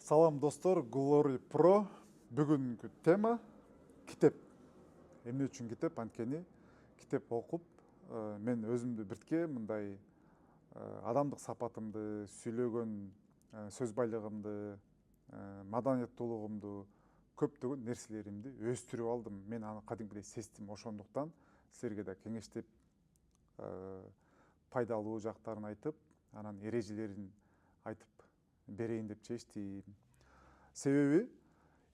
Салам достор, Glory Pro. Бүгүнкү тема китеп. Эмне үчүн китеп? Анткени китеп окуп, мен өзүмдү биртке мындай адамдык сапатымды, сүйлөгөн сөз байлыгымды, маданияттуулугумду, көптөгөн нерселеримди өстүрүп алдым. Мен аны кадимкидей сездим. Ошондуктан силерге да кеңештеп, пайдалуу жактарын айтып, анан эрежелерин айтып берейин деп чечтим. Себеби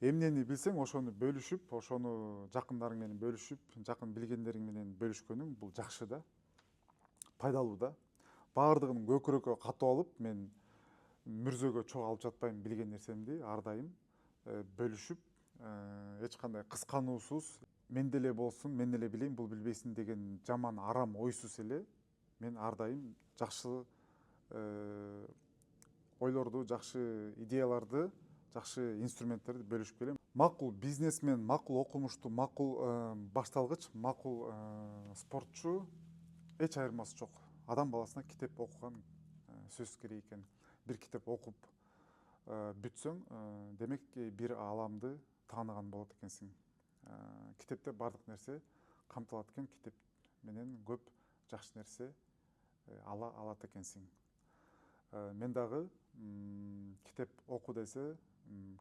эмнени билсең ошону бөлүшүп, ошону жакындарың менен бөлүшүп, жакын билгендериң менен бөлүшкөнүң бул жакшы да, пайдалуу да. Баардыгын көкүрөккө катып алып, мен мүрзөгө чогуу алып жатпайм. Билген нерсемди ар дайым бөлүшүп, эч кандай кыскануусуз, мен деле болсун, мен эле билейм, бул билбесин деген жаман арам ойсуз эле мен ар дайым жакшы ойлорду, жакшы идеяларды, жакшы инструменттерди бөлүшүп келем. Макул бизнесмен, макул окумуштуу, макул башталгыч, макул спортчу эч айырмасы жок. Адам баласына китеп окуган сөзсүз керек экен. Бир китеп окуп бүтсөң, демек бир ааламды тааныган болот экенсиң. Китепте баардык нерсе камтылат экен, китеп менен көп жакшы нерсе ала алат экенсиң. Мен дагы китеп оку десе,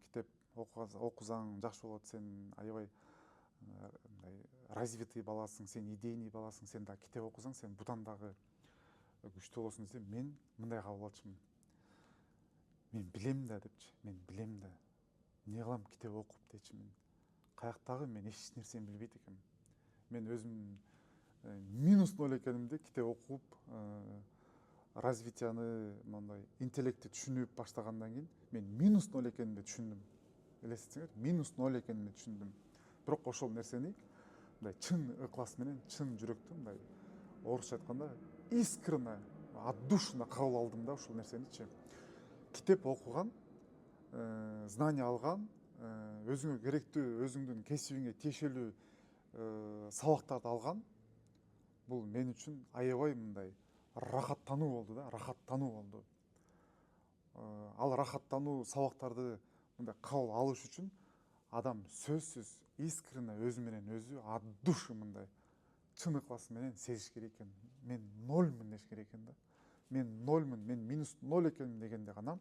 китеп окусаң жакшы болот, сен аябай развитый баласың, сен идейный баласың, сен дагы китеп окусаң, сен будан дагы күчтүү болосуң десе, мен мындай кабыл алчумун. Мен билем да депчи, мен билем да. Эмне кылам китеп окуп дечимин. Каяктагы мен эч нерсени билбейт экенмин. Мен өзүм минус 0 экенимди китеп окуп, развитияны, мындай интеллектти түшүнүп баштагандан кийин мен минус 0 экенимди түшүндүм. Элестетсеңер, минус 0 экенимди түшүндүм. Бирок ошол нерсени мындай чын ыклас менен, чын жүрөктөн, мындай орусча айтканда искренне, отдушина кабыл алдым да ушул нерсеничи. Китеп окуган, знания алган, өзүңө керектүү, өзүңдүн кесибиңе тиешелүү сабактарды алган, бул мен үчүн аябай мындай рахаттануу болду да, рахаттануу болду. Ал рахаттануу сабактарды мындай кабыл алыш үчүн адам сөзсүз искренне өзү менен өзү от души мындай чын ыкласы менен сезиш керек экен. Мен нольмун деш керек экен да. Мен нольмун, мен минус 0 экенмин дегенде гана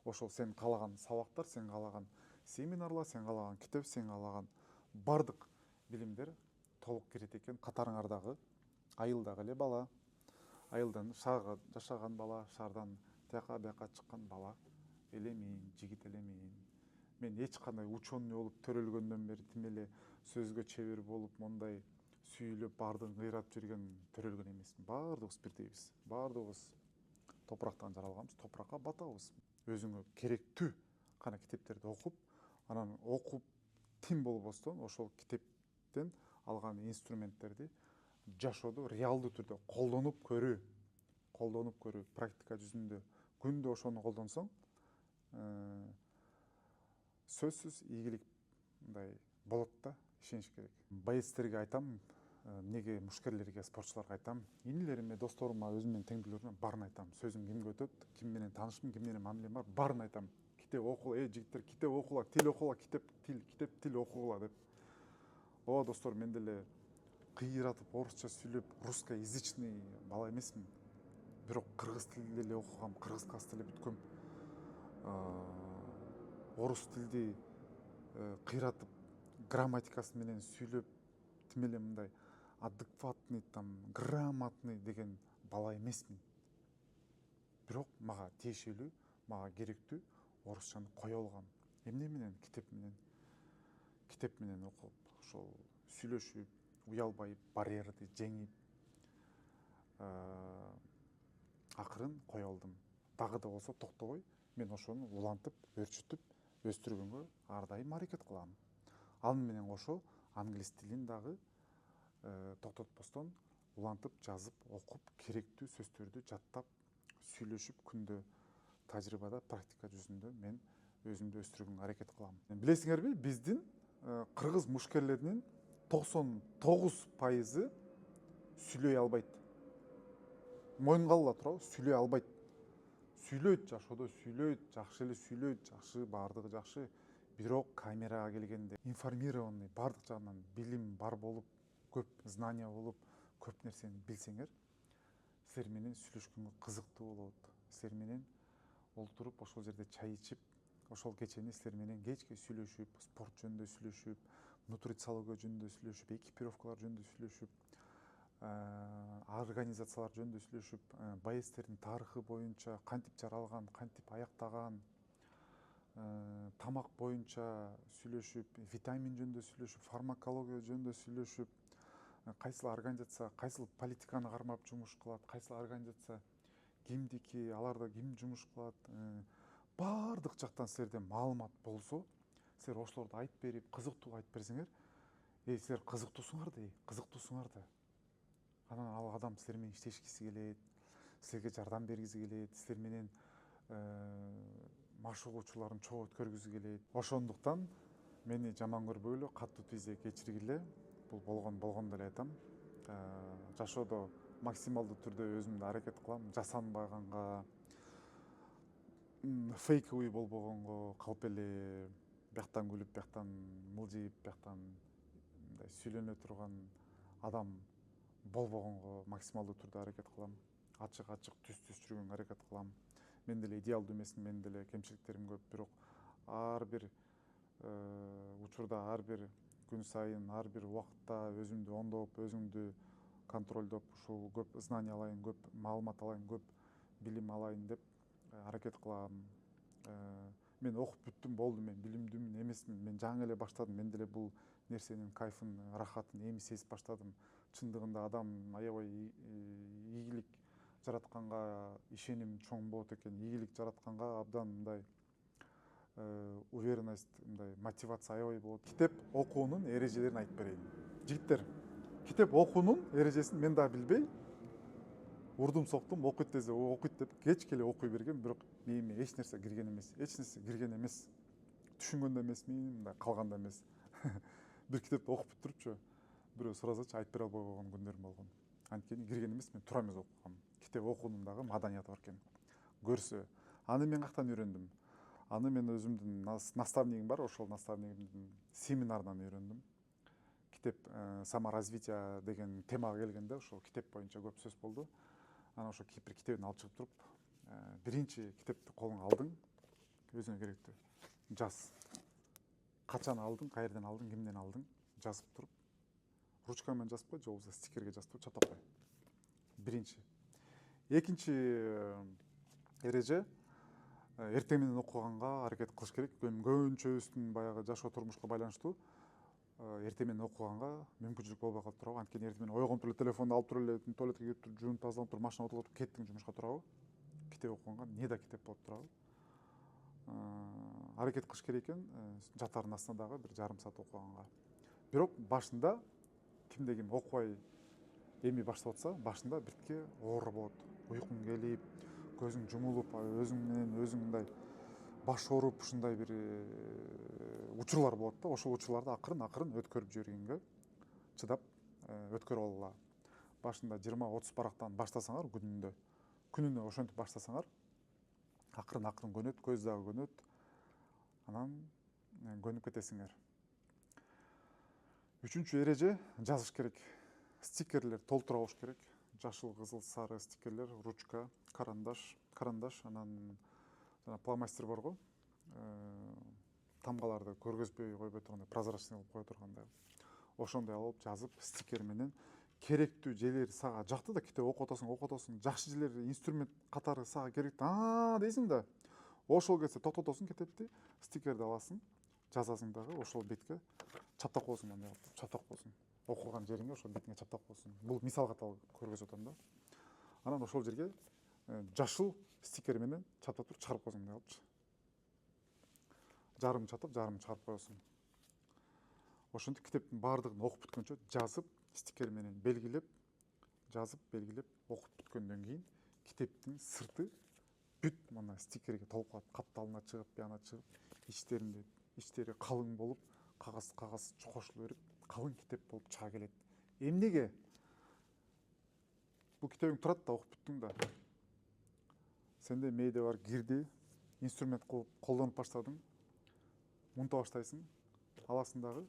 ошол сен каалаган сабактар, сен каалаган семинарлар, сен каалаган китеп, сен каалаган бардык билимдер толук кирет экен. Катарыңардагы айылдагы эле бала, айылдан шаарга жашаган бала, шаардан тияка бияка чыккан бала эле мен, жигит эле мен. Мен эч кандай ученый болуп төрөлгөндөн бери тим эле сөзгө чебер болуп, мондай сүйлөп, баардыгын кыйратып жүргөн төрөлгөн эмесмин. Баардыгыбыз бирдейбиз. Баардыгыбыз топурактан жаралганбыз, топуракка батабыз. Өзүңө керектүү гана китептерди окуп, анан окуп тим болбостон ошол китептен алган инструменттерди жашоодо реалдуу түрдө колдонуп көрүү, практика жүзүндө күндө ошону колдонсоң, сөзсүз ийгилик мындай болот да, ишениш керек. Боецтерге айтам, эмнеге мушкерлерге, спортчуларга айтам, инилериме, досторума, өзүмдүн теңдүүлөрүмө баарын айтам. Сөзүм кимге өтөт, ким менен таанышмын, ким менен мамилем бар, баарын айтам. Китеп окугула, жигиттер, китеп окугула, тил окугула, китеп тил окугула деп. Ооба достор, мен деле кыйратып орусча сүйлөп, русскоязычный бала эмесмин. Бирок кыргыз тилди эле окугам, кыргыз класста эле бүткөм. Орус тилди кыйратып, грамматикасы менен сүйлөп, тим эле мындай адекватный, там, грамотный деген бала эмесмин. Бирок мага тиешелүү, мага керектүү орусчаны кое алгам. Эмне менен? Китеп менен окуп, ошол сүйлөшүп, уялбай, барьерди жеңип, акырын кое алдым. Дагы да болсо токтобой, мен ошону улантып, өрчүтүп, өстүргөнгө ар дайым аракет кылам. Ал менен кошо англис тилин дагы токтотпостон улантып, жазып, окуп, керектүү сөздөрдү жаттап, сүйлөшүп, күндө тажрыйбада, практика жүзүндө мен өзүмдү өстүргөнгө аракет кылам. Билесиңерби, биздин кыргыз мушкерлеринин 99% сүйлөй албайт. Моюнга ала турабы, сүйлөй албайт. сүйлөйт, жашоодо сүйлөйт, жакшы эле сүйлөйт, жакшы, баардыгы жакшы. Бирок камерага келгенде информированный, баардык жагынан билим бар болуп, көп знания болуп, көп нерсени билсеңер, силер менен сүйлөшкөнгө кызыктуу болот. Силер менен олтуруп ошол жерде чай ичип, ошол кечени силер менен кечке сүйлөшүп, спорт жөнүндө сүйлөшүп, нутрициология жөнүндө сүйлөшүп, экипировкалар жөнүндө сүйлөшүп, организациялар жөнүндө сүйлөшүп, боецтердин тарыхы боюнча кантип жаралган, кантип аяктаган, тамак боюнча сүйлөшүп, витамин жөнүндө сүйлөшүп, фармакология жөнүндө сүйлөшүп, кайсыл организация кайсыл политиканы кармап жумуш кылат, кайсыл организация кимдики, аларда ким жумуш кылат, баардык жактан силерде маалымат болсо, силер ошолорду айтып берип, кызыктуу айтып берсеңер, силер кызыктуусуңар да. Анан ал адам силер менен иштешкиси келет, силерге жардам бергиси келет, силер менен машык учурларын чогуу өткөргүсү келет. Ошондуктан мени жаман көрбөйлү, катуу тийсе кечиргиле. Бул болгондо эле айтам. Жашоодо максималдуу түрдө өзүмдү аракет кылам, жасанбаганга, фейковый болбогонго, калп эле бияктан күлүп, бияктан мылжыйып, бияктан мындай сүйлөнө турган адам болбогонго максималдуу түрдө аракет кылам. Ачык түз жүргөнгө аракет кылам. Мен деле идеалдуу эмесмин, менин деле кемчиликтерим көп, бирок ар бир учурда, ар бир күн сайын, ар бир убакытта өзүмдү оңдоп, өзүңдү контролдоп, ушул көп знания алайын, көп маалымат алайын, көп билим алайын деп аракет кылам. Мен окуп бүттүм, болду, мен билимдүүмүн эмесмин, мен жаңы эле баштадым, мен деле бул нерсенин кайфын, рахатын эми сезип баштадым. Чындыгында адам аябай ийгилик жаратканга ишеним чоң болот экен, ийгилик жаратканга абдан мындай уверенность, мындай мотивация аябай болот. Китеп окуунун эрежелерин айтып берейин. Жигиттер, китеп окуунун эрежесин мен да билбей, урдум соктум, окуйт десе окуйт деп кечке эле окуй бергем, бирок мээме эч нерсе кирген эмес. Түшүнгөн да эмесмин, мындай калган да эмес. Бир китепти окуп бүтүрүпчү, бирөө суразачы айтып бере албай койгон күндөрүм болгон. Анткени кирген эмес, мен туура эмес окугам. Китеп окуунун дагы маданияты бар экен. Көрсө, аны мен каяктан үйрөндүм? Аны мен өзүмдүн наставнигим бар, ошол наставнигимдин семинарынан үйрөндүм. Китеп саморазвитие деген темага келгенде ошол китеп боюнча көп сөз болду. Анан ошо бир китебин алып чыгып туруп, биринчи китепти колуңа алдың, өзүңө керектүү жаз. Качан алдың, каерден алдың, кимден алдың, жазып туруп, ручка менен жазып кой, же болбосо стикерге жазып туруп чаптап кой. Биринчи. Экинчи эреже, эртең менен окуганга аракет кылыш керек. Көбүнчөбүздүн баягы жашоо турмушка байланыштуу эртең менен окуганга мүмкүнчүлүк болбой калып турабы. Анткени эртең менен ойгонуп туруп эле телефонду алып туруп эле туалетке кетип туруп, жуунуп тазаланып туруп, машинага отуруп кеттиң жумушка турабы. Китеп окуганга не да китеп болуп турабы. Аракет кылыш керек экен жатардын астына дагы бир жарым саат окуганга. Бирок башында кимде ким окубай эми баштап атса, башында биртке оор болот. Уйкуң келип, көзүң жумулуп, өзүң менен өзүң мындай баш ооруп, ушундай бир учурлар болот да. Ошол учурларды акырын өткөрүп жибергенге чыдап өткөрүп алгыла. Башында 20-30 барактан баштасаңар күнүнө ошентип баштасаңар, акырын көнөт, көз дагы көнөт. Анан көнүп кетесиңер. Үчүнчү эреже, жазыш керек. Стикерлер толтура болуш керек. Жашыл, кызыл, сары стикерлер, ручка, карандаш, анан жана фломастер бар го. Тамгаларды көргөзбөй койбой тургандай, прозрачный болуп кое тургандай. Ошондой алып жазып, стикер менен керектүү жерлери сага жакты да, китеп окуп атасың, жакшы жерлери инструмент катары сага керектүү дейсиң да. Ошол кезде токтотосуң китепти, стикерди аласың, жазасың дагы, ошол бетке чаптап коесуң, мындай кылып чаптап коесуң. Окуган жериңе ошол бетиңе чаптап коесуң. Бул мисал катары көргөзүп атам да. Анан ошол жерге жашыл стикер менен чаптап туруп чыгарып коесуң, мындай кылыпчы. Жарым чаптап, жарым чыгарып коесуң. Ошентип китептин баардыгын окуп бүткөнчө жазып, стикер менен белгилеп, окуп бүткөндөн кийин китептин сырты бүт мына стикерге толуп калат. Капталына чыгып, бияна чыгып, ичтери калың болуп, кагаз кошулуп берип, калың китеп болуп чыга келет. Эмнеге? Бул китебиң турат да, окуп бүттүң да. сенде мээде бар кирди инструмент кылып колдонуп баштадың, унута баштайсың, аласың дагы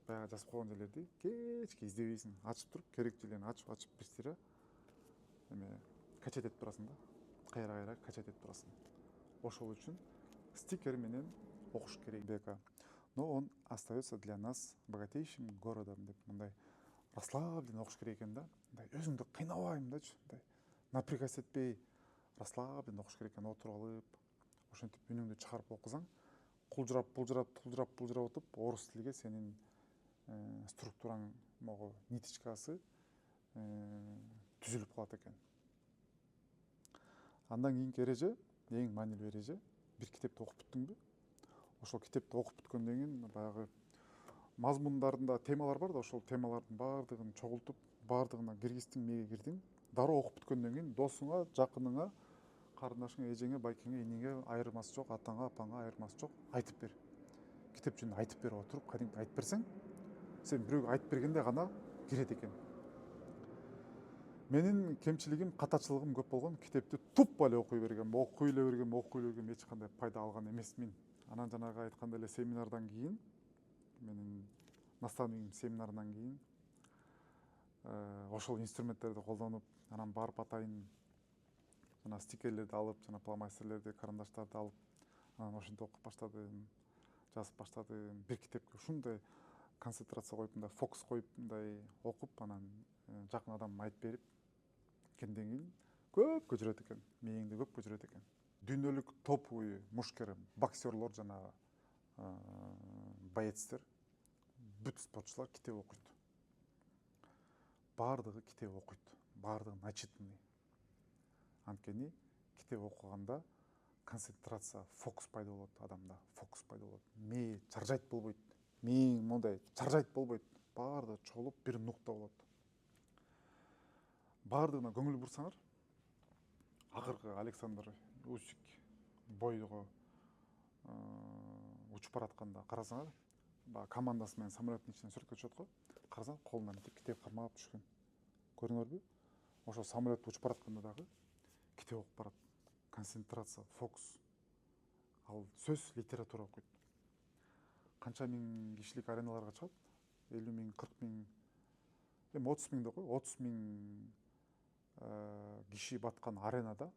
баягы жазып койгон жерлерди кечке издебейсиң, ачып туруп керектүү жерлерин ачып бир сыйра эме качать этип турасың да, кайра качать этип турасың. Ошол үчүн стикер менен окуш керек. Бека. Но он остается для нас богатейшим городом деп мындай расслабленно окуш керек экен да. Мындай өзүңдү кыйнабайм-дачы, мындай напрягаться этпей, расслабленно окуш керек экен, отуруп алып, ошентип үнүңдү чыгарып окусаң, булжурап отуп орус тилге сенин структураң, могу ниточкасы түзүлүп калат экен. Андан кийинки эреже, эң маанилүү эреже, бир китепти окуп бүттүңбү? Ошол китепти окуп бүткөндөн кийин баягы мазмундарында темалар бар да, ошол темалардын баардыгын чогултуп, баардыгына киргиздиң, мээге кирдиң. Дароо окуп бүткөндөн кийин досуңа, жакыныңа, карындашыңа, эжеңе, байкеңе, иниңе айырмасы жок, атаңа, апаңа айырмасы жок, айтып бер. Китеп жөнүндө айтып бер, отуруп, кадимки айтып берсең, сен бирөөгө айтып бергенде гана кирет экен. Менин кемчилигим, катачылыгым көп болгон, китепти туппа эле окуй бергем, эч кандай пайда алган эмесмин. Анан жанагы айткандай эле семинардан кийин, менин наставнигим семинарынан кийин ошол инструменттерди колдонуп, анан барып атайын жана стикерлерди алып, жана фломастерди, карандаштарды алып, анан ошентип окуп баштадым, жазып баштадым. Бир китепке ушундай концентрация коюп, мындай фокус коюп, мындай окуп, анан жакын адам айтып берип кенден кийин көпкө жүрөт экен, мээңде көпкө жүрөт экен. Дүйнөлүк топовый мушкер боксерлор, жанагы боецтер, бүт спортчулар китеп окуйт. Баардыгы китеп окуйт, баардыгы начитанный. Анткени китеп окуганда концентрация, фокус пайда болот адамда, фокус пайда болот. Мээ чаржайт болбойт, мээң мондай чаржайт болбойт, баардыгы чогулуп бир нукта болот. Баардыгына көңүл бурсаңар, акыркы Александр Усик бойго учуп баратканда карасаңар, баягы командасы менен самолеттин ичинен сүрөткө түшөт го, карасаң колуна мынтип китеп кармап түшкөн. Көрдүңөрбү? Ошо самолет учуп баратканда дагы китеп окуп барат. Концентрация, фокус. Ал сөз литература окуйт. Канча миң кишилик ареналарга чыгат? 50 миң, 40 миң, 30 миң деп кой, 30 миң киши баткан аренада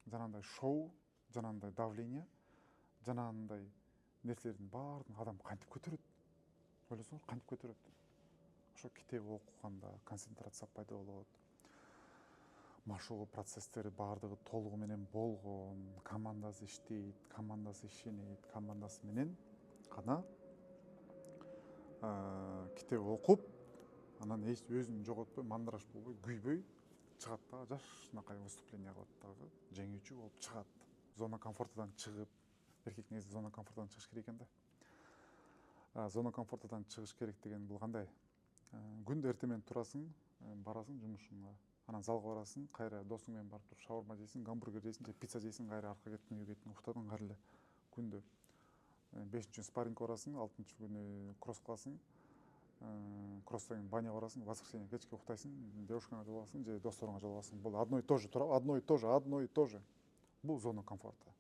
жанагындай шоу, жанагындай давление, жанагындай нерселердин баардыгын адам кантип көтөрөт? Ойлосоңор, кантип көтөрөт? Ошо китеп окуганда концентрация пайда болот. Машыгуу процесстери баардыгы толугу менен болгон, командасы иштейт, командасы ишенет, командасы менен гана китеп окуп, анан өзүн жоготпой, мандраж болбой, күйбөй чыгат дагы, жашынакай выступление кылат дагы, жеңүүчү болуп чыгат. Зона комфортадан чыгып, эркек негизи зона комфортадан чыгыш керек экен да. Зона комфортадан чыгыш керек деген бул кандай? Күндө эртең менен турасың, барасың жумушуңа, анан залга барасың, кайра досуң менен барып туруп шаурма жейсиң, гамбургер жейсиң же пицца жейсиң, кайра арка кеттиң, үйгө кеттиң, уктадың, кайра эле күндө 5-күнү спаррингке барасың, 6-күнү кросс кыласың, кросстон кийин баняга барасың, воскресенье кечке уктайсың, девушкаңа жолугасың же досторуңа жолугасың. Бул одно и то же туурабы? Одно и то же. Бул зона комфорта.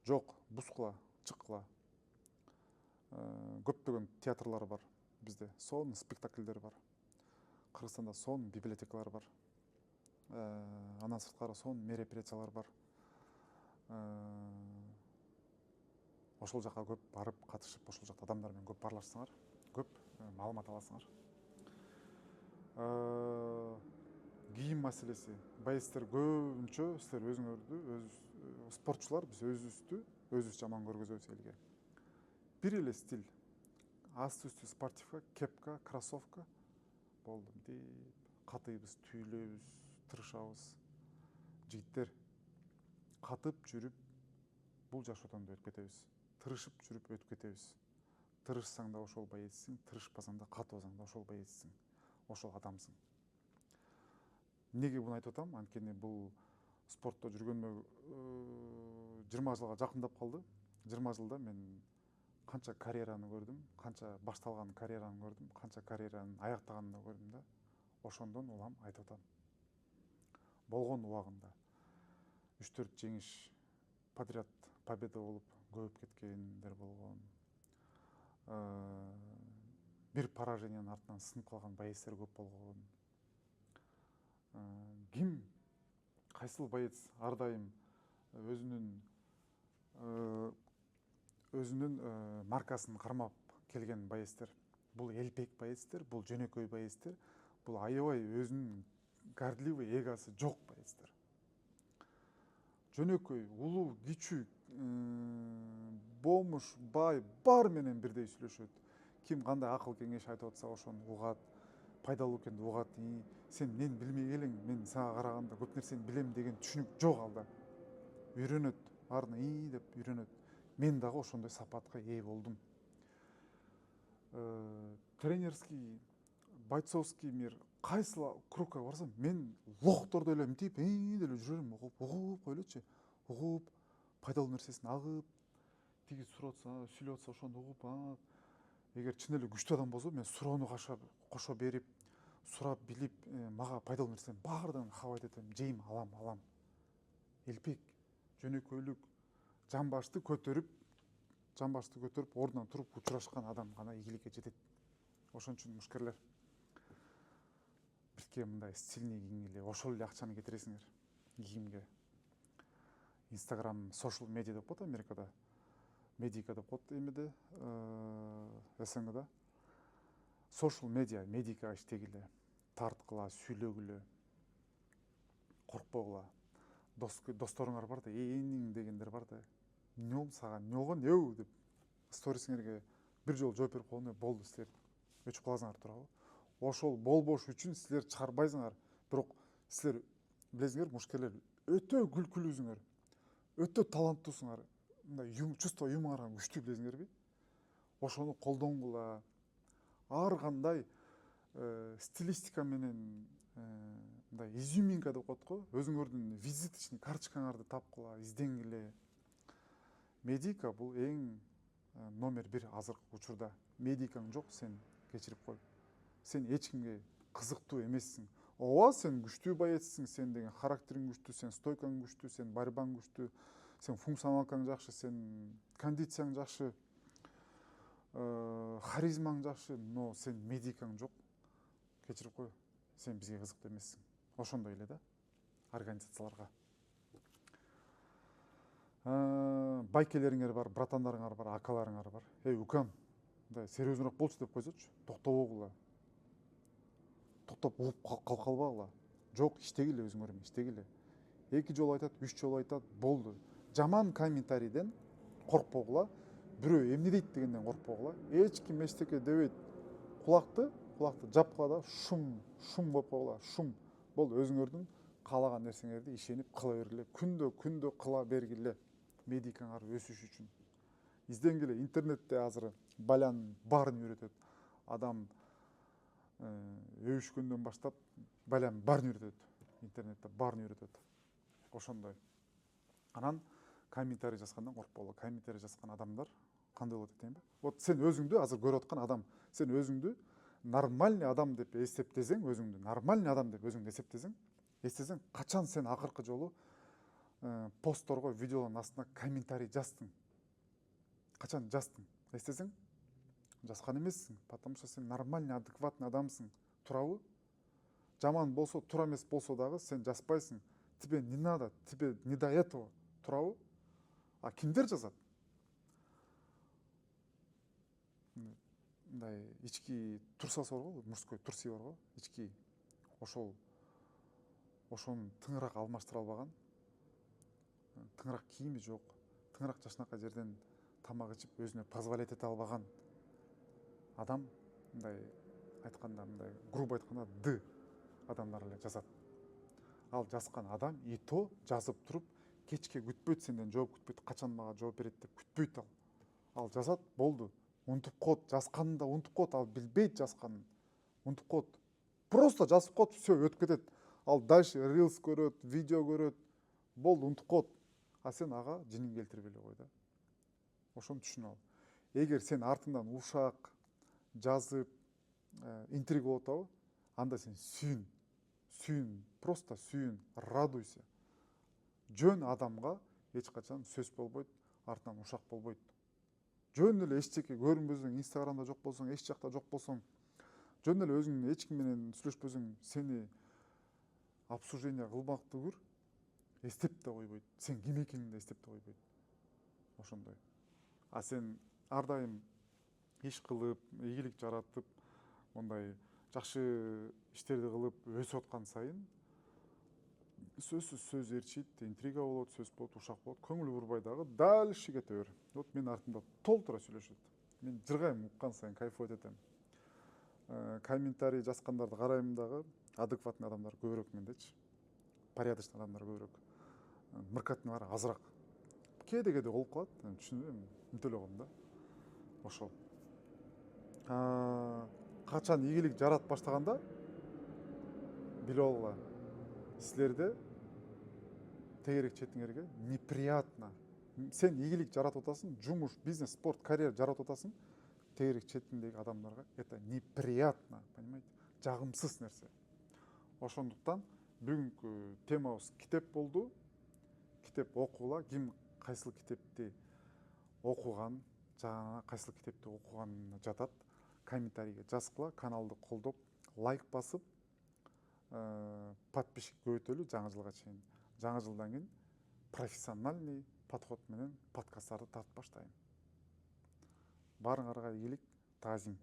Жок, бускула, чыккыла. Көптөгөн театрлар бар бизде, сонун спектакльдер бар. Кыргызстанда сонун библиотекалар бар. Андан сырткары сонун мероприятиялар бар. Ошол жака көп барып катышып, ошол жакта адамдар менен көп баарлашсаңар, көп маалымат аласыңар. Кийим маселеси. Боецтер көбүнчө силер өзүңөрдү, спортчулар биз өзүбүз жаман көргөзөбүз элге. Бир эле стиль. Асты үстү спортивка, кепка, кроссовка болду деп катыйбыз, түйүлөбүз, тырышабыз. Жигиттер катып жүрүп бул жаш отондо өтүп кетебиз. Тырышып жүрүп өтүп кетебиз. Тырышсаң да ошол боецсиң, тырышпасаң да, катыбасаң да ошол боецсиң, ошол адамсың. Неге буну айтып атам? Анткени бул спортто жүргөнүмө 20 жылга жакындап калды. 20 жылда мен канча карьераны көрдүм, канча башталган карьераны көрдүм, канча карьеранын аяктаганын да көрдүм да. Ошондон улам айтып атам. Болгон убагында 3-4 жеңиш подряд победа болуп көбөйүп кеткендер болгон. Бир поражениянын артынан сынып калган боецтер көп болгон. Ким кайсыл боец ар дайым өзүнүн маркасын кармап келген боецтер. Бул элпек боецтер, бул жөнөкөй боецтер, бул аябай өзүнүн гордливый эгосы жок боецтер. Жөнөкөй, улуу, кичүү, бомуш, бай баары менен бирдей сүйлөшөт. Ким кандай акыл кеңеш айтып атса ошону угат, пайдалуу экенди угат. Сен мен билмей элең, мен сага караганда көп нерсени билем деген түшүнүк жок алда. Үйрөнөт, баарына деп үйрөнөт. Мен дагы ошондой сапатка ээ болдум. Тренерский, бойцовский мир кайсыл кругка барсам, мен лохтордой эле мынтип деле жүрөрүм, угуп койлочу. Угуп, пайдалуу нерсесин агып, тиги сурап атса, сүйлөп атса ошону угуп, эгер чын эле күчтүү адам болсо, мен суроону кошо берип, сурап билип, мага пайдалуу нерсенин баардыгын кабыл этем, жейм, алам. Элпек, жөнөкөйлүк, жамбашты көтөрүп, ордунан туруп учурашкан адам гана ийгиликке жетет. Ошон үчүн мушкерлер бизге мындай стильный кийингиле, ошол эле акчаны кетиресиңер кийимге. Instagram, social media деп коет Америкада, медика деп коет эмеде, СНГда. Social media, медика иштегиле, тарткыла, сүйлөгүлө, коркпогула. Досторуңар бар да, эниң дегендер бар да. Нем сага, него неу деп сторисиңерге бир жолу жооп берип койгондо болду, силер өчүп каласыңар туурабы. Ошол болбош үчүн силер чыгарбайсыңар. Бирок силер билесиңер, мушкерлер өтө күлкүлүүсүңөр, өтө таланттуусуңар. Мындай чувство юморго күчтүү, билесиңерби? Ошону колдонгула. Ар кандай стилистика менен мындай изюминка деп коет го, өзүңөрдүн визиточный карточкаңарды тапкыла, изденгиле. Медика бул эң номер 1 азыркы учурда. Медикаң жок, сен кечирип кой. Сен эч кимге кызыктуу эмессиң. Ооба, сен күчтүү боецсиң, сен деген характериң күчтүү, сен стойкаң күчтүү, сен борьбаң күчтүү, сен функционалкаң жакшы, сен кондицияң жакшы, харизмаң жакшы, но сен медикаң жок. Кечирип кой, сен бизге кызыктуу эмессиң. Ошондой эле да, организацияларга. Байкелериңер бар, братандарыңар бар, акаларыңар бар. Укам, мындай серьезныраак болчу деп койсочу, токтобогула. Токтоп угуп калбагыла. Жок, иштегиле өзүңөр менен, иштегиле. 2 жолу айтат, 3 жолу айтат, болду. Жаман комментарийден коркпогула, бирөө эмне дейт дегенден коркпогула. Эч ким эчтеке дебейт. Кулакты жапкыла да шум коюп койгула, шум. Болду, өзүңөрдүн каалаган нерсеңерди ишенип кыла бергиле. Күндө кыла бергиле. Медикаңар өсүш үчүн. Изденгиле. Интернетте азыр балянын баарын үйрөтөт. Адам өбүшкөндөн баштап балянын баарын үйрөтөт. Интернетте баарын үйрөтөт. Ошондой. Анан комментарий жазгандан коркпогула. Комментарий жазган адамдар кандай болот дейм ба? Вот сен өзүңдү азыр көрүп аткан адам, сен өзүңдү нормальный адам деп эсептесең, качан сен акыркы жолу постторго, видеолордун астына комментарий жаздың? Качан жаздың? Эстесең? Жазган эмессиң, потому что сен нормальный, адекватный адамсың, туурабы? Жаман болсо, туура эмес болсо дагы сен жазбайсың. Тебе не надо, тебе не до этого, туурабы? А кимдер жазат? Мындай ички турсасы бар го, мужской турси бар го, ички. Ошону тыңыраак алмаштыра албаган, тыңыраак кийими жок, тыңыраак жашынакай жерден тамак ичип өзүнө позволять эте албаган адам, мындай айтканда, мындай грубо айтканда Д адамдар эле жазат. Ал жазган адам и то жазып туруп, кечке күтпөйт, сенден жооп күтпөйт, качан мага жооп берет деп күтпөйт ал. Ал жазат, болду. Унутуп коет, жазганын да унутуп коет, ал билбейт жазганын. Унутуп коет. Просто жазып коет, все, өтүп кетет. Ал дальше рилс көрөт, видео көрөт, болду, унутуп коет. А сен ага жинин келтирип эле кой да. Ошону түшүнүп ал. Эгер сен артыңдан ушак жазып, интрига болуп атабы, анда сен сүйүн, просто сүйүн, радуйся. жөн адамга эч качан сөз болбойт, артынан ушак болбойт. Жөн эле эчтеке көрүнбөсөң, инстаграмда жок болсоң, эч жакта жок болсоң, жөн эле өзүң эч ким менен сүйлөшпөсөң, сени обсуждение кылмакты күр, эстеп да койбойт. Сен ким экениңди эстеп да койбойт. Ошондой. А сен ар дайым иш кылып, ийгилик жаратып, мындай жакшы иштерди кылып өсүп аткан сайын сөзсүз сөз ээрчийт, интрига болот, сөз болот, ушак болот, көңүл бурбай дагы дальше кете бер. Вот менин артымда толтура сүйлөшөт. Мен жыргайм, уккан сайын кайфовать этем. Комментарий жазгандарды карайм дагы, адекватный адамдар көбүрөөк мендечи. Порядочный адамдар көбүрөөк. Мыркаттыйлар азыраак. Кээде болуп калат, түшүнбөйм, үнтө эле койм да. Ошол. Качан ийгилик жарат баштаганда билип алгыла. Силерде тегерек четиңерге неприятно. Сен ийгилик жаратып атасың, жумуш, бизнес, спорт, карьера жаратып атасың, тегерек четиңдеги адамдарга это неприятно, понимаете? Жагымсыз нерсе. Ошондуктан бүгүнкү темабыз китеп болду. Китеп окугула, ким кайсыл китепти окуган, жана кайсыл китепти окуганына жатат. Комментарийге жазгыла, каналды колдоп, лайк басып, подписчик көбөйтөлү жаңы жылга чейин. Жаңы жылдан кийин профессиональный подход менен подкасттарды тартып баштайм. Барыңарга ийгилик, таазим.